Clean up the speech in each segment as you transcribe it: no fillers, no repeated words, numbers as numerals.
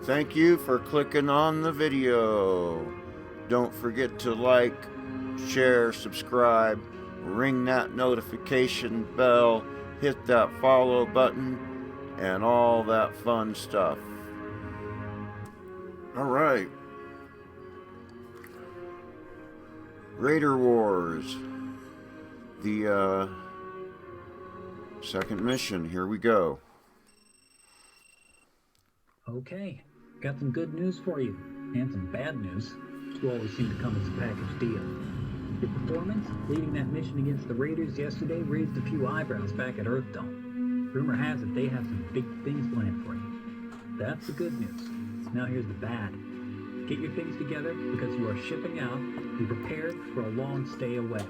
Thank you for clicking on the video. Don't forget to like, share, subscribe, ring that notification bell, hit that follow button, and all that fun stuff. Alright. Raider Wars. The second mission. Here we go. Okay, got some good news for you, and some bad news, which always seem to come as a package deal. Your performance leading that mission against the Raiders yesterday raised a few eyebrows back at Earthdome. Rumor has it they have some big things planned for you. That's the good news. Now here's the bad. Get your things together because you are shipping out. Be prepared for a long stay away.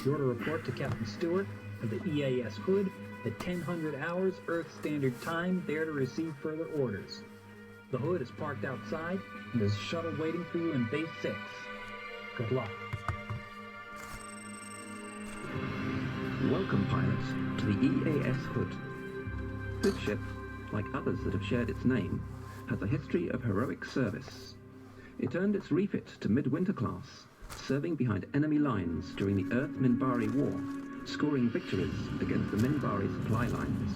You're to report to Captain Stewart of the EAS Hood at 1000 hours Earth Standard Time, there to receive further orders. The Hood is parked outside, and there's a shuttle waiting for you in Base 6. Good luck. Welcome, pilots, to the EAS Hood. This ship, like others that have shared its name, has a history of heroic service. It earned its refit to midwinter class, serving behind enemy lines during the Earth-Minbari War, scoring victories against the Minbari supply lines.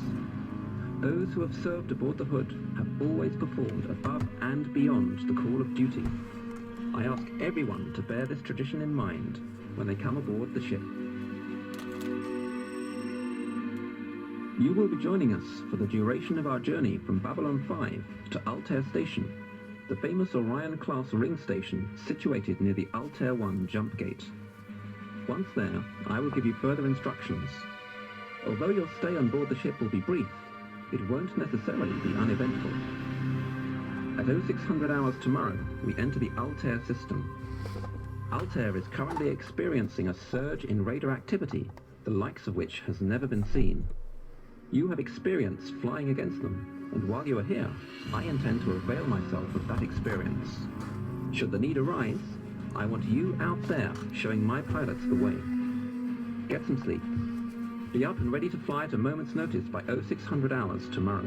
Those who have served aboard the Hood have always performed above and beyond the call of duty. I ask everyone to bear this tradition in mind when they come aboard the ship. You will be joining us for the duration of our journey from Babylon 5 to Alair Station, the famous Orion-class ring station situated near the Alair 1 jump gate. Once there, I will give you further instructions. Although your stay on board the ship will be brief, it won't necessarily be uneventful. At 0600 hours tomorrow, we enter the Alair system. Alair is currently experiencing a surge in raider activity, the likes of which has never been seen. You have experience flying against them, and while you are here, I intend to avail myself of that experience. Should the need arise, I want you out there showing my pilots the way. Get some sleep. Be up and ready to fly at a moment's notice by 0600 hours tomorrow.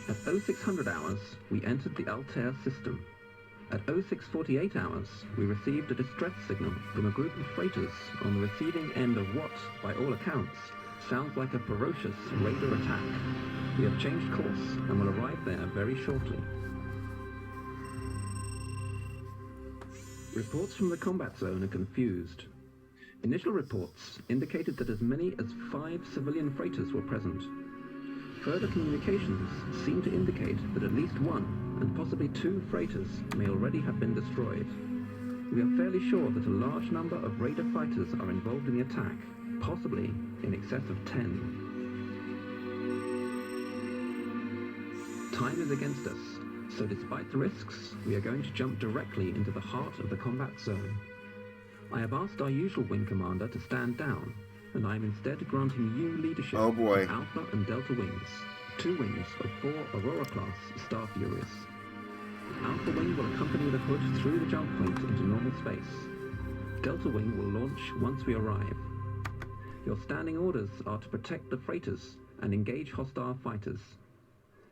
At 0600 hours, we entered the Alair system. At 0648 hours, we received a distress signal from a group of freighters on the receiving end of what, by all accounts, sounds like a ferocious raider attack. We have changed course and will arrive there very shortly. Reports from the combat zone are confused. Initial reports indicated that as many as 5 civilian freighters were present. Further communications seem to indicate that at least 1 and possibly 2 freighters may already have been destroyed. We are fairly sure that a large number of raider fighters are involved in the attack, possibly in excess of 10. Time is against us, so despite the risks, we are going to jump directly into the heart of the combat zone. I have asked our usual wing commander to stand down, and I am instead granting you leadership of Alpha and Delta wings, 2 wings of 4 Aurora-class Star Furies. Alpha Wing will accompany the Hood through the jump point into normal space. Delta Wing will launch once we arrive. Your standing orders are to protect the freighters and engage hostile fighters.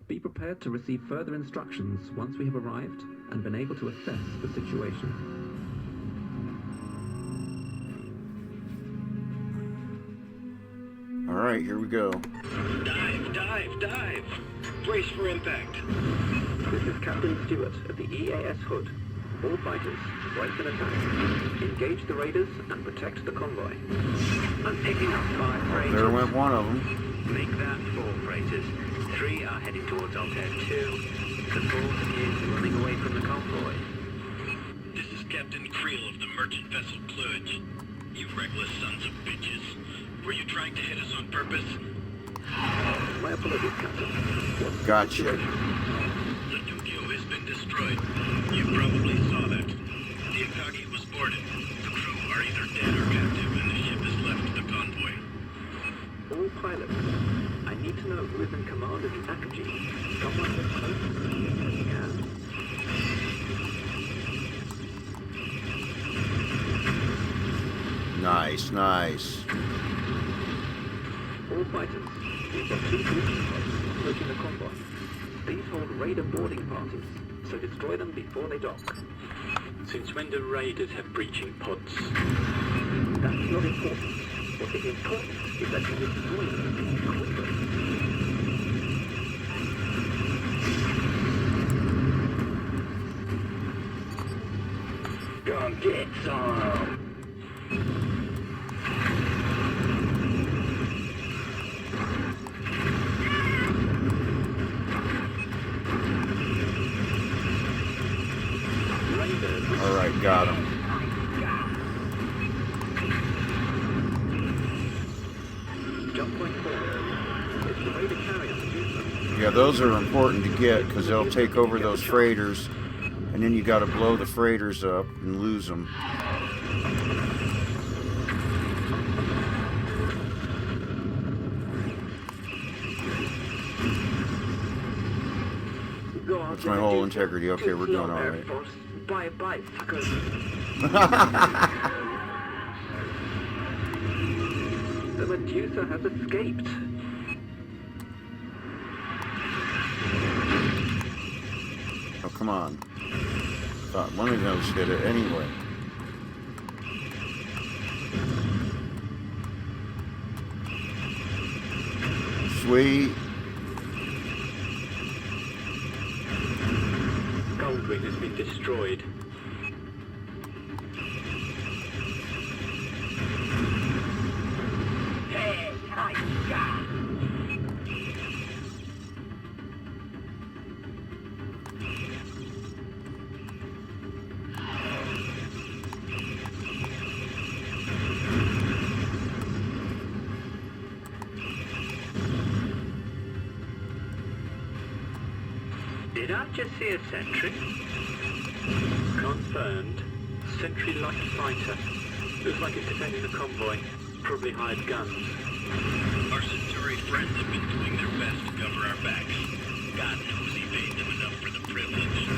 Be prepared to receive further instructions once we have arrived and been able to assess the situation. Alright, here we go. Dive, dive, dive! Brace for impact. This is Captain Stewart of the EAS Hood. All fighters, brace and attack. Engage the raiders and protect the convoy. I'm picking up 5 freighters. There went one of them. Make that 4 freighters. 3 are heading towards Alair 2. The 4th is running away from the convoy. This is Captain Creel of the merchant vessel Cluj. You reckless sons of bitches. Were you trying to hit us on purpose? My apologies, Captain. Gotcha. The Tokyo has been destroyed. You probably saw that. The Akagi was boarded. The crew are either dead or captive, and the ship has left the convoy. All pilots, I need to know who is in command of the Akagi. Someone as close to me as you can. Nice, nice. All fighters, we've got 2 collision pods approaching the convoy. These hold raider boarding parties, so destroy them before they dock. Since when do raiders have breaching pods? That's not important. What is important is that you destroy them quickly. Come get some! Alright, got him. Jump point forward. It's the raider carrier to use them. Yeah, those are important to get because they'll take over those freighters, and then you got to blow the freighters up and lose them. That's my whole integrity. Okay, we're doing all right. Bye, suckers. The Medusa has escaped. Oh, come on. Thought one of those hit it anyway. Sweet. Goldwing has been destroyed. Did I just see a sentry? Confirmed. Sentry light fighter. Looks like it's defending the convoy. Probably hired guns. Our Centauri friends have been doing their best to cover our backs. God knows he paid them enough for the privilege.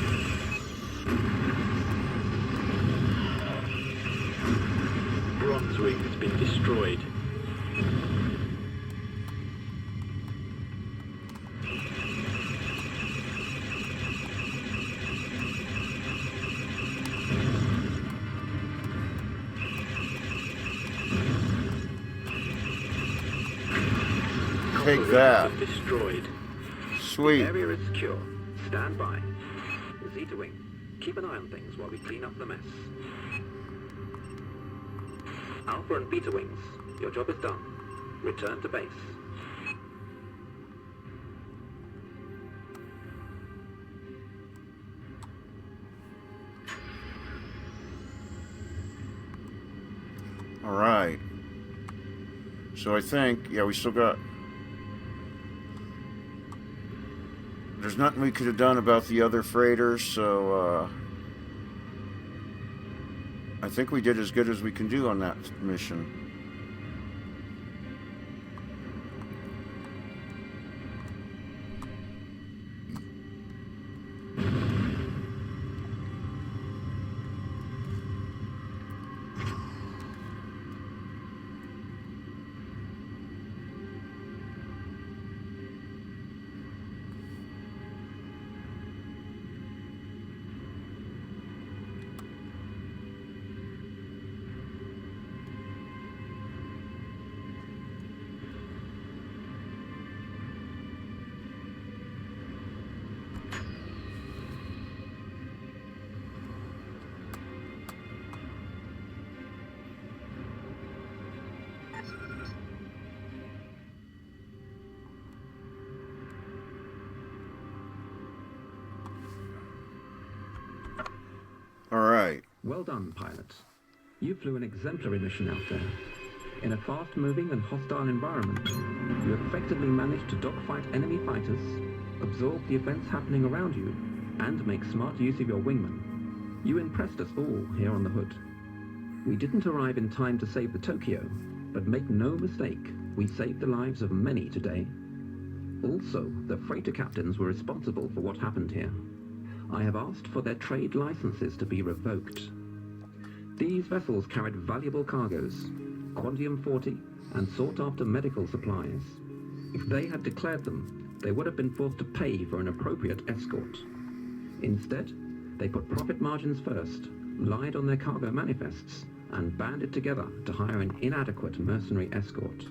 Bronzewing has been destroyed. Take that. Destroyed. Sweet. The area is secure. Stand by. Zeta Wing, keep an eye on things while we clean up the mess. Alpha and Beta Wings, your job is done. Return to base. All right. So I think, yeah, we still got... There's nothing we could have done about the other freighters, so I think we did as good as we can do on that mission. All right. Well done, pilots. You flew an exemplary mission out there. In a fast-moving and hostile environment, you effectively managed to dogfight enemy fighters, absorb the events happening around you, and make smart use of your wingman. You impressed us all here on the Hood. We didn't arrive in time to save the Tokyo, but make no mistake, we saved the lives of many today. Also, the freighter captains were responsible for what happened here. I have asked for their trade licenses to be revoked. These vessels carried valuable cargoes, Quantium-40, and sought-after medical supplies. If they had declared them, they would have been forced to pay for an appropriate escort. Instead, they put profit margins first, lied on their cargo manifests, and banded together to hire an inadequate mercenary escort.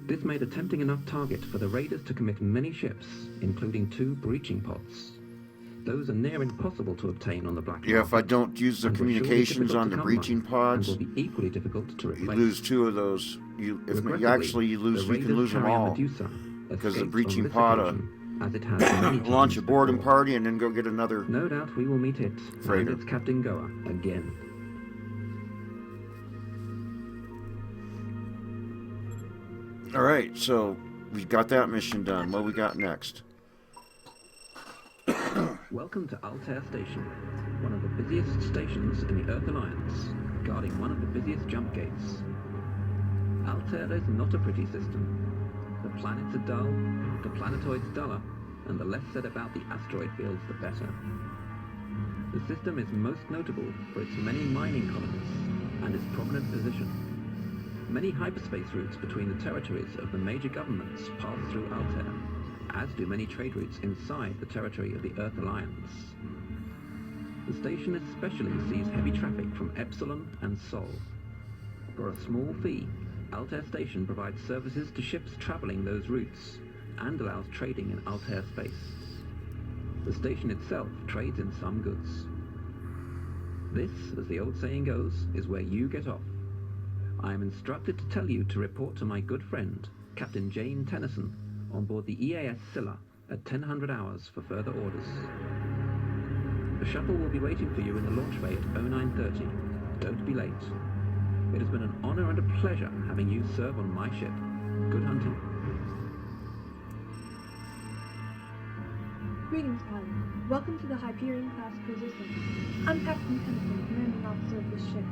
This made a tempting enough target for the raiders to commit many ships, including 2 breaching pods. Those are near impossible to obtain on the black market. Yeah, if I don't use the and were surely communications difficult on to the come breaching by, pods, and will be equally difficult to replace. you lose 2 of those. You Regrettably, you lose. the You can lose them raiders' carrier all Medusa because the escaped breaching on this pod occasion, as it has many launch a times boarding before. party and then go get another. No doubt we will meet it Freighter. and its Captain Goa again. All right, so we got that mission done. What we got next? Welcome to Alair Station, one of the busiest stations in the Earth Alliance, guarding one of the busiest jump gates. Alair is not a pretty system. The planets are dull, the planetoids duller, and the less said about the asteroid fields, the better. The system is most notable for its many mining colonies and its prominent position. Many hyperspace routes between the territories of the major governments pass through Alair, as do many trade routes inside the territory of the Earth Alliance. The station especially sees heavy traffic from Epsilon and Sol. For a small fee, Alair Station provides services to ships traveling those routes, and allows trading in Alair space. The station itself trades in some goods. This, as the old saying goes, is where you get off. I am instructed to tell you to report to my good friend, Captain Jane Tennyson, on board the EAS Scylla at 1000 hours for further orders. The shuttle will be waiting for you in the launch bay at 0930. Don't be late. It has been an honor and a pleasure having you serve on my ship. Good hunting. Greetings, pilot. Welcome to the Hyperion-class cruiser service. I'm Captain Tennyson, commanding officer of this ship.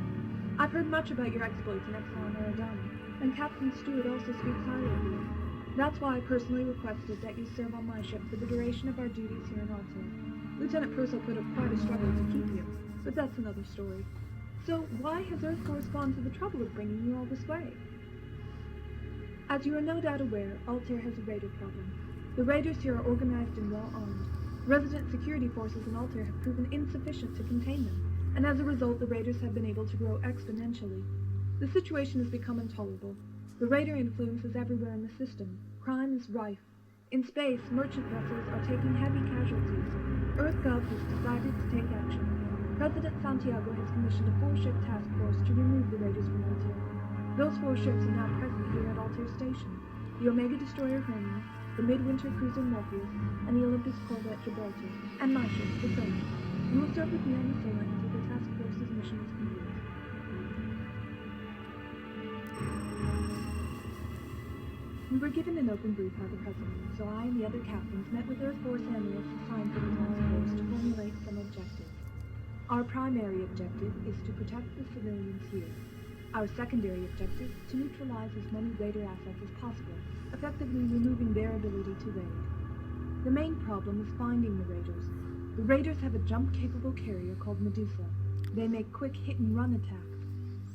I've heard much about your exploits in Epsilon Eridani, and Captain Stewart also speaks highly of you. That's why I personally requested that you serve on my ship for the duration of our duties here in Alair. Lieutenant Purcell put up quite a struggle to keep you, but that's another story. So why has Earth Force gone to the trouble of bringing you all this way? As you are no doubt aware, Alair has a raider problem. The raiders here are organized and well armed. Resident security forces in Alair have proven insufficient to contain them, and as a result the raiders have been able to grow exponentially. The situation has become intolerable. The raider influence is everywhere in the system. Crime is rife. In space, merchant vessels are taking heavy casualties. EarthGov has decided to take action. President Santiago has commissioned a 4-ship task force to remove the raiders from Alair. Those 4 ships are now present here at Alair Station. The Omega Destroyer Hermes, the Midwinter Cruiser Morpheus, and the Olympus Corvette Gibraltar, and my ship, the Phoenix. You will serve with me on the Scylla until the task force's mission is complete. We were given an open brief by the President, so I and the other captains met with Earth Force analysts assigned to the task force to formulate some objectives. Our primary objective is to protect the civilians here. Our secondary objective, to neutralize as many raider assets as possible, effectively removing their ability to raid. The main problem is finding the raiders. The raiders have a jump-capable carrier called Medusa. They make quick hit-and-run attacks.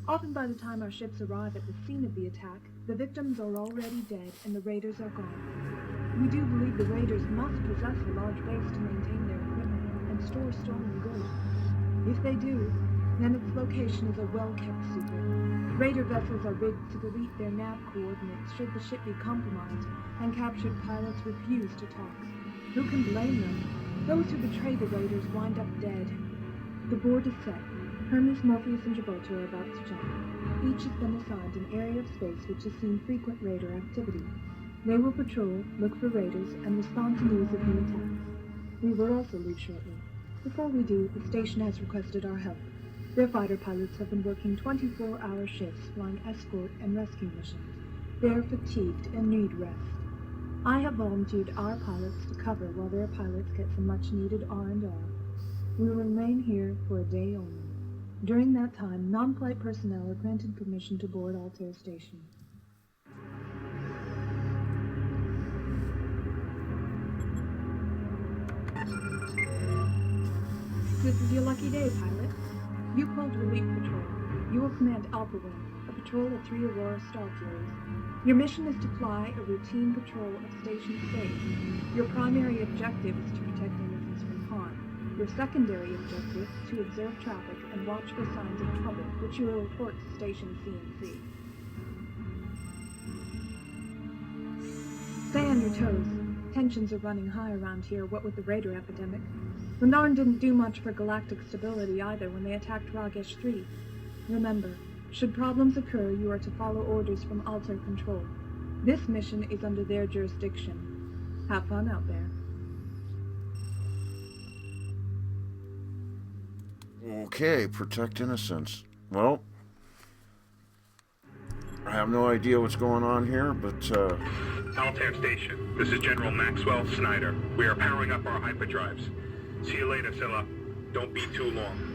Often by the time our ships arrive at the scene of the attack, the victims are already dead and the raiders are gone. We do believe the raiders must possess a large base to maintain their equipment and store stolen goods. If they do, then its location is a well-kept secret. Raider vessels are rigged to delete their nav coordinates should the ship be compromised, and captured pilots refuse to talk. Who can blame them? Those who betray the raiders wind up dead. The board is set. Hermes, Morpheus, and Gibraltar are about to jump. Each has been assigned an area of space which has seen frequent raider activity. They will patrol, look for raiders, and respond to news of new attacks. We will also leave shortly. Before we do, the station has requested our help. Their fighter pilots have been working 24-hour shifts flying escort and rescue missions. They are fatigued and need rest. I have volunteered our pilots to cover while their pilots get some much-needed R&R. We will remain here for a day only. During that time, non-flight personnel are granted permission to board Alair Station. This is your lucky day, pilot. You pulled relief patrol. you will command Alpha Wing, a patrol of 3 Aurora Star Furies. Your mission is to fly a routine patrol of Station Space. Your primary objective is to protect innocents from harm. Your secondary objective, to observe traffic and watch for signs of trouble, which you will report to Station CNC. Stay on your toes. Tensions are running high around here, what with the Raider epidemic. The Narn didn't do much for galactic stability either when they attacked Ragesh 3. Remember, should problems occur, you are to follow orders from Altair Control. This mission is under their jurisdiction. Have fun out there. Okay, protect innocents. Well, I have no idea what's going on here, but, Altair Station, this is General Maxwell Snyder. We are powering up our hyperdrives. See you later, Scylla. Don't be too long.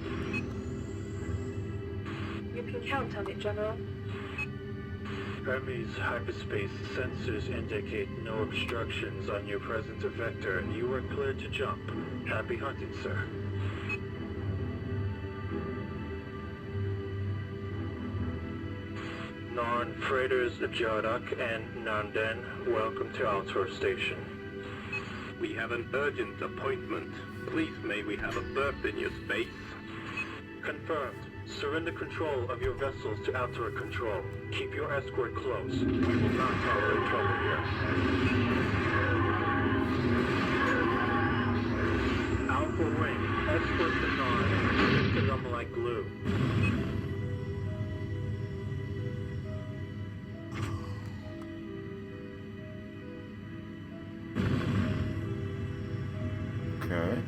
You can count on it, General. Hermes hyperspace sensors indicate no obstructions on your present vector. You are cleared to jump. Happy hunting, sir. Narn freighters Jardak and Nanden, welcome to Altair Station. We have an urgent appointment. Please, may we have a berth in your space? Confirmed. Surrender control of your vessels to Altair Control. Keep your escort close. We will not tolerate trouble here. Alpha Wing, escort the Narn and stick to them like glue. okay.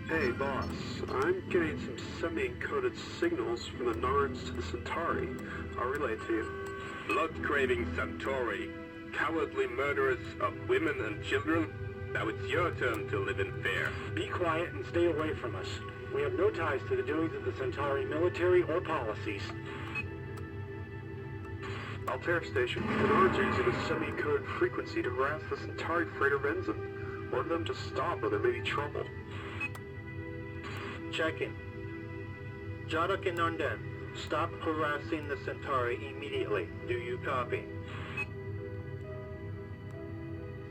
Hey, boss. I'm getting some semi-encoded signals from the Narns to the Centauri. I'll relay it to you. Blood-craving Centauri, cowardly murderers of women and children. Now it's your turn to live in fear. Be quiet and stay away from us. We have no ties to the doings of the Centauri military or policies. Altair Station. The Narns are using a semi-encoded frequency to harass the Centauri freighter Renzen. Order them to stop or there may be trouble. Check-in. Jardak and Nanden, stop harassing the Centauri immediately. Do you copy?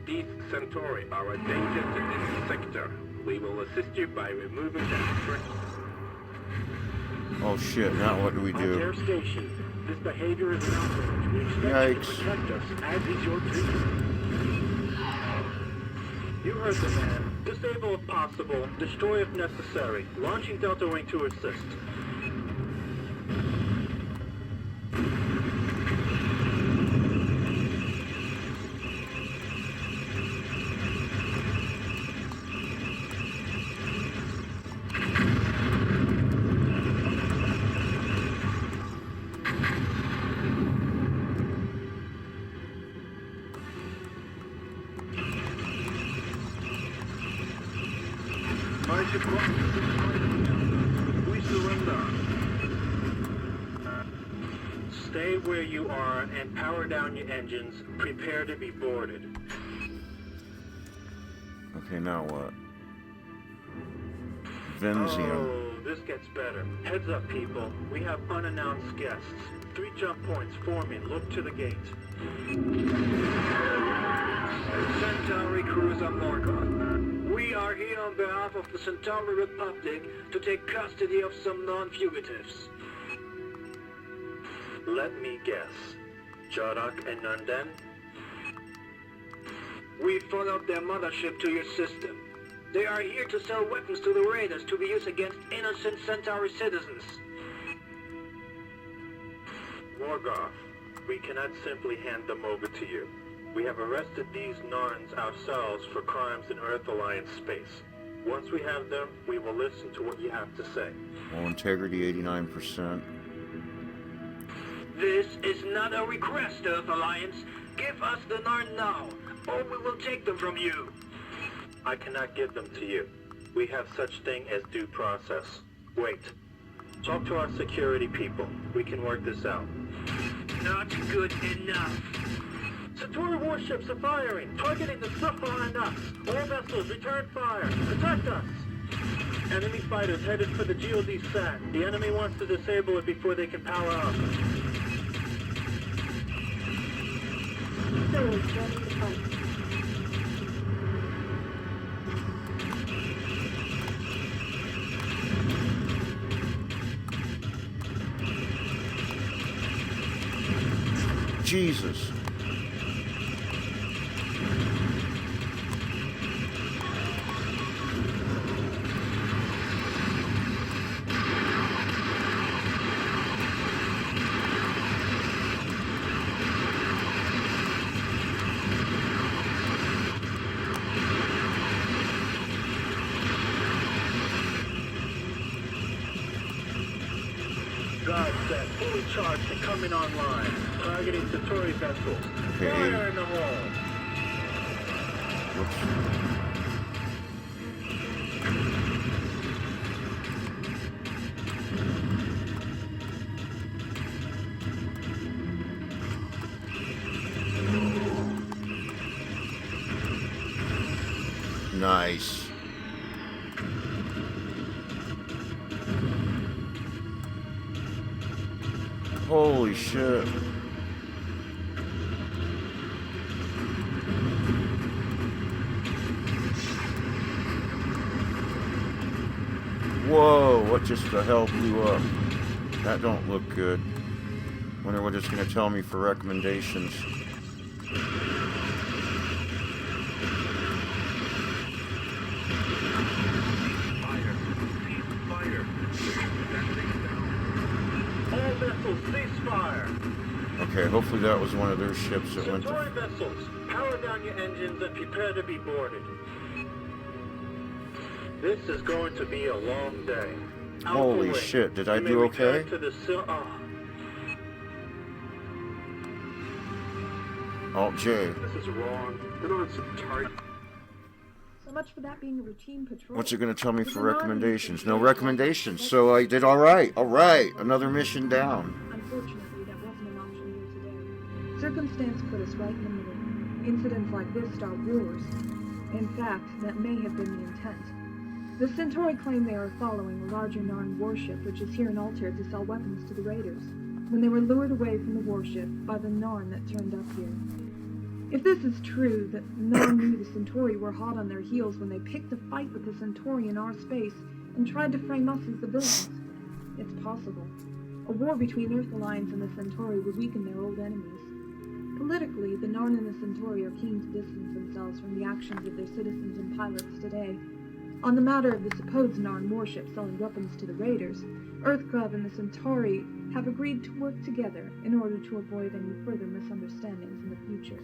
These Centauri are a danger to this sector. We will assist you by removing them. Oh shit, now what do we Altair do? Station, this behavior is an outrage. We expect you to Yikes. protect us, as is your duty. You heard the man. Disable if possible, destroy if necessary. Launching Delta Wing to assist. We surrender. Stay where you are and power down your engines. Prepare to be boarded. Okay, now what? Venzium. Oh, this gets better. Heads up, people. We have unannounced guests. 3 jump points forming. Look to the gate. Centauri Cruiser Morgoth. We are here on behalf of the Centauri Republic to take custody of some non-fugitives. Let me guess. Jardak and Nanden? We followed their mothership to your system. They are here to sell weapons to the raiders to be used against innocent Centauri citizens. Morgoth, we cannot simply hand them over to you. We have arrested these Narns ourselves for crimes in Earth Alliance space. Once we have them, we will listen to what you have to say. Well, integrity 89%. This is not a request, Earth Alliance. Give us the Narn now, or we will take them from you. I cannot give them to you. We have such thing as due process. Wait. Talk to our security people. We can work this out. Not good enough. Centauri warships are firing, targeting the stuff behind us. All vessels, return fire. Protect us. Enemy fighters headed for the GOD sat. The enemy wants to disable it before they can power up. Sailors ready to fight. Jesus. Guard set, fully charged and coming online. Targeting Centauri vessels. Okay. Fire in the hole. Nice. Holy shit. Whoa, what just the hell blew up? That don't look good. Wonder what it's gonna tell me for recommendations. All vessels, ceasefire. Okay, hopefully that was one of their ships that went Centauri to... vessels, power down your engines and prepare to be boarded. This is going to be a long day. Out the Holy way. shit, did I You may do return okay? to the Alt-J. This is wrong. The Narn Centauri. So much for that being a routine patrol. What's it gonna tell me With for the Narn recommendations? being No recommendations, so I did alright. Alright, another mission down. Unfortunately, that wasn't an option here today. Circumstance put us right in the middle. Incidents like this start wars. In fact, that may have been the intent. The Centauri claim they are following a larger Narn warship which is here in Altair to sell weapons to the raiders, when they were lured away from the warship by the Narn that turned up here. If this is true, that Narn knew the Centauri were hot on their heels when they picked a fight with the Centauri in our space and tried to frame us as the villains, it's possible. A war between Earth Alliance and the Centauri would weaken their old enemies. Politically, the Narn and the Centauri are keen to distance themselves from the actions of their citizens and pilots today. On the matter of the supposed Narn warship selling weapons to the raiders, Earthcrab and the Centauri have agreed to work together in order to avoid any further misunderstandings in the future.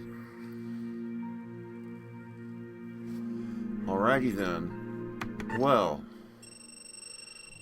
Alrighty then. Well,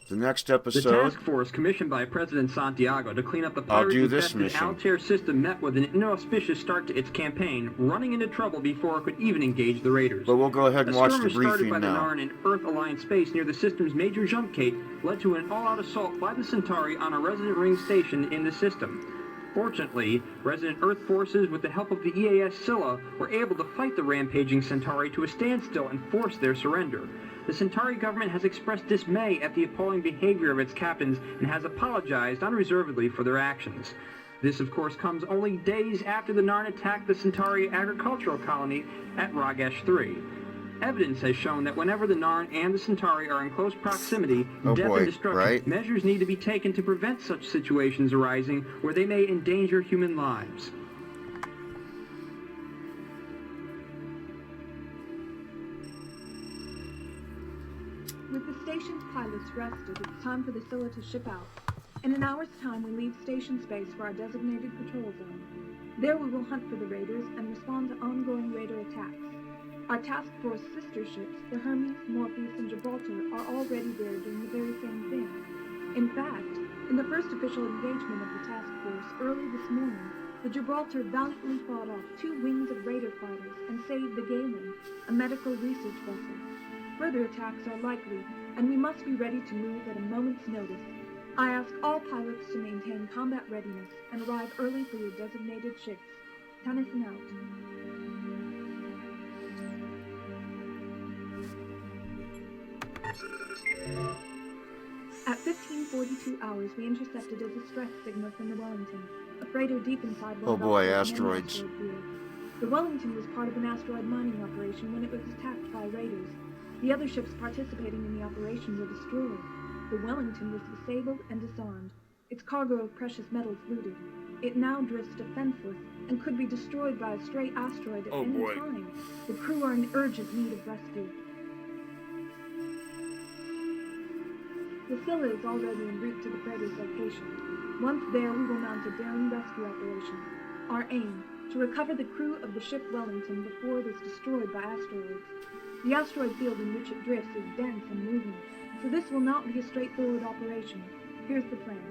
the next The episode... task force commissioned by President Santiago to clean up the I'll do this pirate-infested mission. Altair system met with an inauspicious start to its campaign, running into trouble before it could even engage the raiders. But we'll go ahead and A watch the skirmish started by briefing the now. Narn in Earth Alliance space near the system's major jump gate led to an all-out assault by the Centauri on a resident ring station in the system. Fortunately, resident Earth forces, with the help of the EAS Scylla, were able to fight the rampaging Centauri to a standstill and force their surrender. The Centauri government has expressed dismay at the appalling behavior of its captains and has apologized unreservedly for their actions. This, of course, comes only days after the Narn attacked the Centauri agricultural colony at Ragesh 3. Evidence has shown that whenever the Narn and the Centauri are in close proximity, Oh death boy, and destruction, right? measures need to be taken to prevent such situations arising where they may endanger human lives. With the station's pilots rested, it's time for the Scylla to ship out. In an hour's time, we leave station space for our designated patrol zone. There we will hunt for the raiders and respond to ongoing raider attacks. Our task force sister ships, the Hermes, Morpheus, and Gibraltar, are already there doing the very same thing. In fact, In the first official engagement of the task force early this morning, the Gibraltar valiantly fought off 2 wings of raider fighters and saved the Galen, a medical research vessel. Further attacks are likely, and we must be ready to move at a moment's notice. I ask all pilots to maintain combat readiness and arrive early for your designated shifts. Tennyson out. At 15:42 hours, we intercepted a distress signal from the Wellington, a freighter deep inside one Oh of boy, our asteroids. asteroid field. The Wellington was part of an asteroid mining operation when it was attacked by raiders. The other ships participating in the operation were destroyed. The Wellington was disabled and disarmed, its cargo of precious metals looted. It now drifts defenseless and could be destroyed by a stray asteroid at any time. The crew are in urgent need of rescue. The Scylla is already en route to the freighter's location. Once there, we will mount a daring rescue operation. Our aim, to recover the crew of the ship Wellington before it is destroyed by asteroids. The asteroid field in which it drifts is dense and moving, so this will not be a straightforward operation. Here's the plan.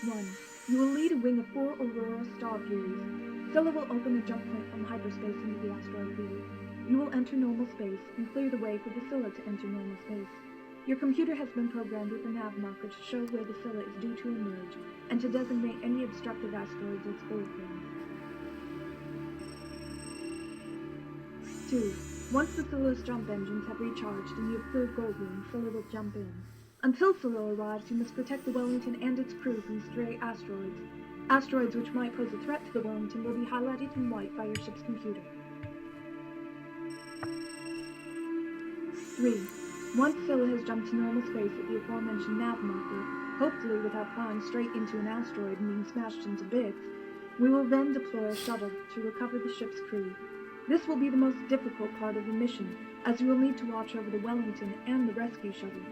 1. You will lead a wing of 4 Aurora Star Furies. Scylla will open a jump point from hyperspace into the asteroid field. You will enter normal space and clear the way for the Scylla to enter normal space. Your computer has been programmed with a nav marker to show where the Scylla is due to emerge, and to designate any obstructive asteroids as fulcrum. 2. Once the Scylla's jump engines have recharged and you have cleared Gold Room, Scylla will jump in. Until Scylla arrives, you must protect the Wellington and its crew from stray asteroids. Asteroids which might pose a threat to the Wellington will be highlighted in white by your ship's computer. 3. Once Scylla has jumped to normal space at the aforementioned nav marker, hopefully without flying straight into an asteroid and being smashed into bits, we will then deploy a shuttle to recover the ship's crew. This will be the most difficult part of the mission, as you will need to watch over the Wellington and the rescue shuttle.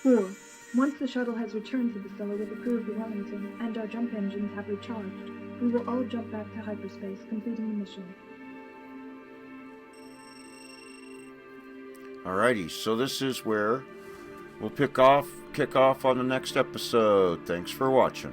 4. Once the shuttle has returned to the Scylla with the crew of the Wellington and our jump engines have recharged, we will all jump back to hyperspace, completing the mission. Alrighty, so this is where we'll kick off on the next episode. Thanks for watching.